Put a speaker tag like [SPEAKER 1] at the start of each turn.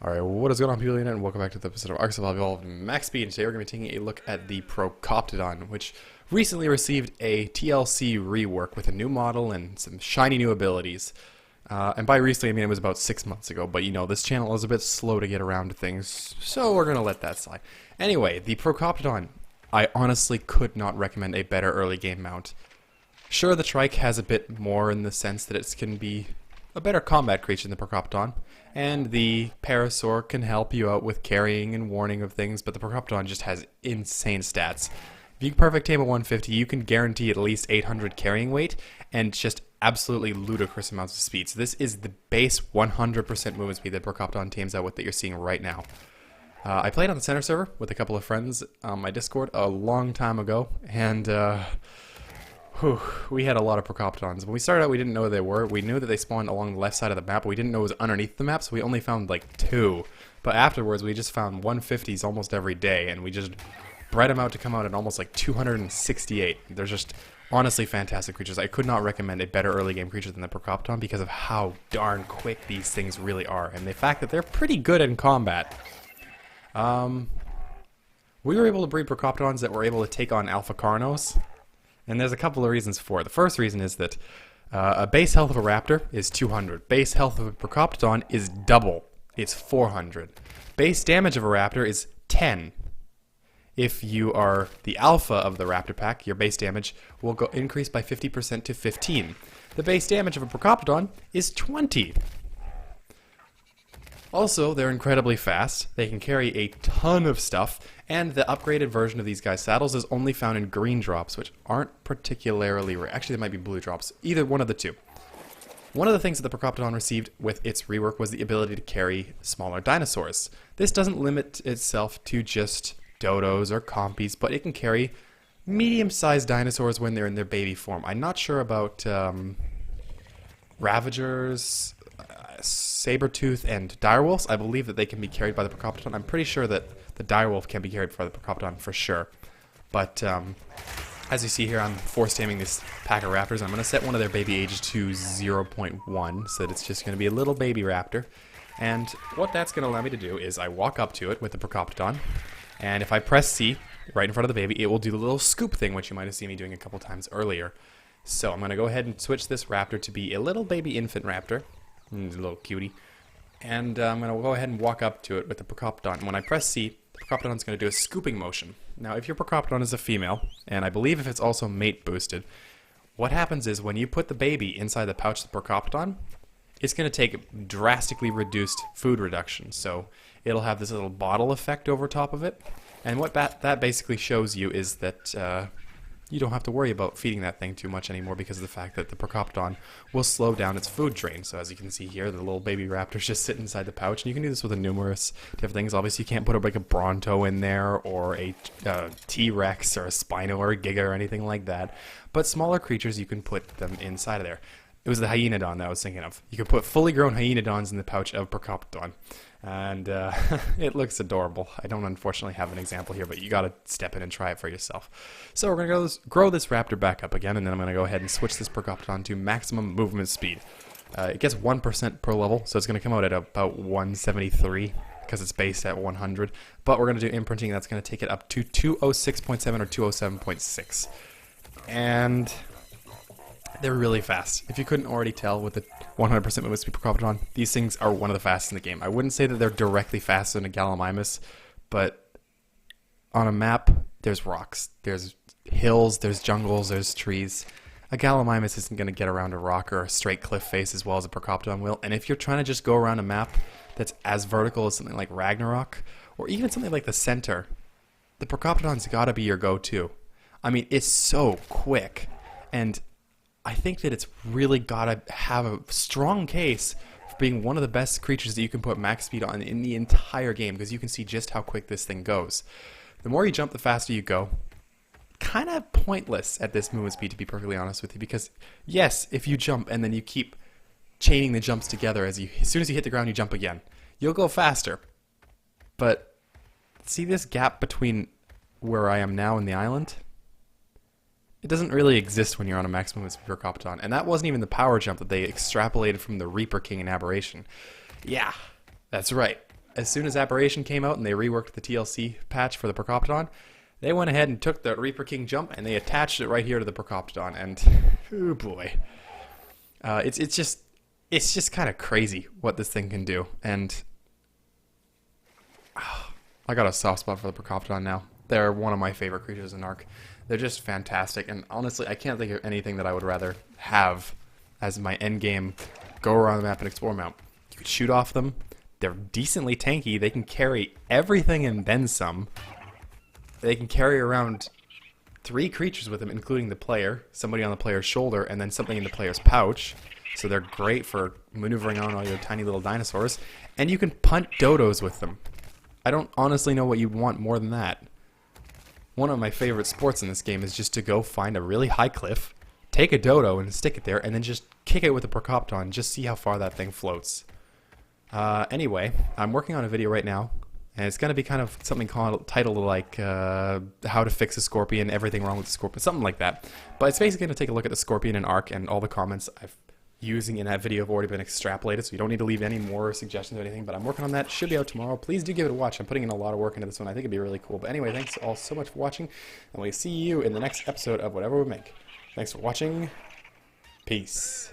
[SPEAKER 1] Alright, what is going on, people of the internet, and welcome back to the episode of Ark Survival Evolved Max Speed. And today we're going to be taking a look at the Procoptodon, which recently received a TLC rework with a new model and some shiny new abilities. And by recently, I mean it was about 6 months ago, but you know, this channel is a bit slow to get around to things, so we're going to let that slide. Anyway, the Procoptodon, I honestly could not recommend a better early game mount. Sure, the Trike has a bit more in the sense that it can be a better combat creature than the Procoptodon, and the Parasaur can help you out with carrying and warning of things, but the Procoptodon just has insane stats. If you can perfect tame at 150, you can guarantee at least 800 carrying weight, and just absolutely ludicrous amounts of speed. So this is the base 100% movement speed that Procoptodon tames out with that you're seeing right now. I played on the center server with a couple of friends on my Discord a long time ago, and we had a lot of Procoptodons. When we started out, we didn't know where they were. We knew that they spawned along the left side of the map, but we didn't know it was underneath the map, so we only found like 2. But afterwards, we just found 150s almost every day, and we just bred them out to come out at almost like 268. They're just honestly fantastic creatures. I could not recommend a better early game creature than the Procoptodon because of how darn quick these things really are, and the fact that they're pretty good in combat. We were able to breed Procoptodons that were able to take on Alpha Carnos. And there's a couple of reasons for it. The first reason is that a base health of a raptor is 200. Base health of a Procoptodon is double. It's 400. Base damage of a raptor is 10. If you are the alpha of the raptor pack, your base damage will go increase by 50% to 15. The base damage of a Procoptodon is 20. Also, they're incredibly fast. They can carry a ton of stuff, and the upgraded version of these guys' saddles is only found in green drops, which aren't particularly rare. Actually, they might be blue drops. Either one of the two. One of the things that the Procoptodon received with its rework was the ability to carry smaller dinosaurs. This doesn't limit itself to just dodos or compies, but it can carry medium-sized dinosaurs when they're in their baby form. I'm not sure about Ravagers, Sabertooth, and Direwolves. I believe that they can be carried by the Procoptodon. I'm pretty sure that the Direwolf can be carried by the Procoptodon for sure. But as you see here, I'm force taming this pack of raptors. I'm going to set one of their baby ages to 0.1 so that it's just going to be a little baby raptor. And what that's going to allow me to do is I walk up to it with the Procoptodon, and if I press C right in front of the baby, it will do the little scoop thing, which you might have seen me doing a couple times earlier. So I'm going to go ahead and switch this raptor to be a little baby infant raptor. He's a little cutie. And I'm going to go ahead and walk up to it with the Procoptodon. When I press C, the Procoptodon is going to do a scooping motion. Now, if your Procoptodon is a female, and I believe if it's also mate boosted, what happens is when you put the baby inside the pouch of the Procoptodon, it's going to take drastically reduced food reduction. So it'll have this little bottle effect over top of it. And what that basically shows you is that you don't have to worry about feeding that thing too much anymore because of the fact that the Procoptodon will slow down its food drain. So as you can see here, the little baby raptors just sit inside the pouch, and you can do this with a numerous different things. Obviously, you can't put like a Bronto in there, or a T-Rex, or a Spino, or a Giga, or anything like that. But smaller creatures, you can put them inside of there. It was the Hyaenodon that I was thinking of. You can put fully grown Hyaenodons in the pouch of Procoptodon. And it looks adorable. I don't unfortunately have an example here, but you gotta step in and try it for yourself. So we're gonna grow this raptor back up again, and then I'm gonna go ahead and switch this Procoptodon to maximum movement speed. It gets 1% per level, so it's gonna come out at about 173 because it's based at 100. But we're gonna do imprinting. That's gonna take it up to 206.7 or 207.6, and they're really fast. If you couldn't already tell with the 100% movement speed Procoptodon, these things are one of the fastest in the game. I wouldn't say that they're directly faster than a Gallimimus, but on a map, there's rocks, there's hills, there's jungles, there's trees. A Gallimimus isn't going to get around a rock or a straight cliff face as well as a Procoptodon will. And if you're trying to just go around a map that's as vertical as something like Ragnarok, or even something like the Center, the Procoptodon's got to be your go-to. I mean, it's so quick, and I think that it's really got to have a strong case for being one of the best creatures that you can put max speed on in the entire game, because you can see just how quick this thing goes. The more you jump, the faster you go. Kind of pointless at this movement speed, to be perfectly honest with you, because yes, if you jump and then you keep chaining the jumps together, as soon as you hit the ground, you jump again, you'll go faster. But see this gap between where I am now and the island? It doesn't really exist when you're on a maximum speed Procoptodon, and that wasn't even the power jump that they extrapolated from the Reaper King in Aberration. Yeah, that's right. as soon as Aberration came out and they reworked the TLC patch for the Procoptodon, they went ahead and took the Reaper King jump and they attached it right here to the Procoptodon, and oh boy, it's just kind of crazy what this thing can do. And I got a soft spot for the Procoptodon now. They're one of my favorite creatures in Ark. They're just fantastic, and honestly, I can't think of anything that I would rather have as my end game go around the map and explore mount. You could shoot off them. They're decently tanky. They can carry everything and then some. They can carry around 3 creatures with them, including the player, somebody on the player's shoulder, and then something in the player's pouch. So they're great for maneuvering on all your tiny little dinosaurs. And you can punt dodos with them. I don't honestly know what you'd want more than that. One of my favorite sports in this game is just to go find a really high cliff, take a dodo and stick it there, and then just kick it with a Procoptodon and just see how far that thing floats. Anyway, I'm working on a video right now, and it's going to be kind of something titled like how to fix a scorpion, everything wrong with the scorpion, something like that. But it's basically going to take a look at the scorpion in Ark, and all the comments I've using in that video have already been extrapolated, so you don't need to leave any more suggestions or anything, but I'm working on that. Should be out tomorrow. Please do give it a watch. I'm putting in a lot of work into this one. I think it'd be really cool. But anyway, thanks all so much for watching, and we'll see you in the next episode of whatever we make. Thanks for watching. Peace.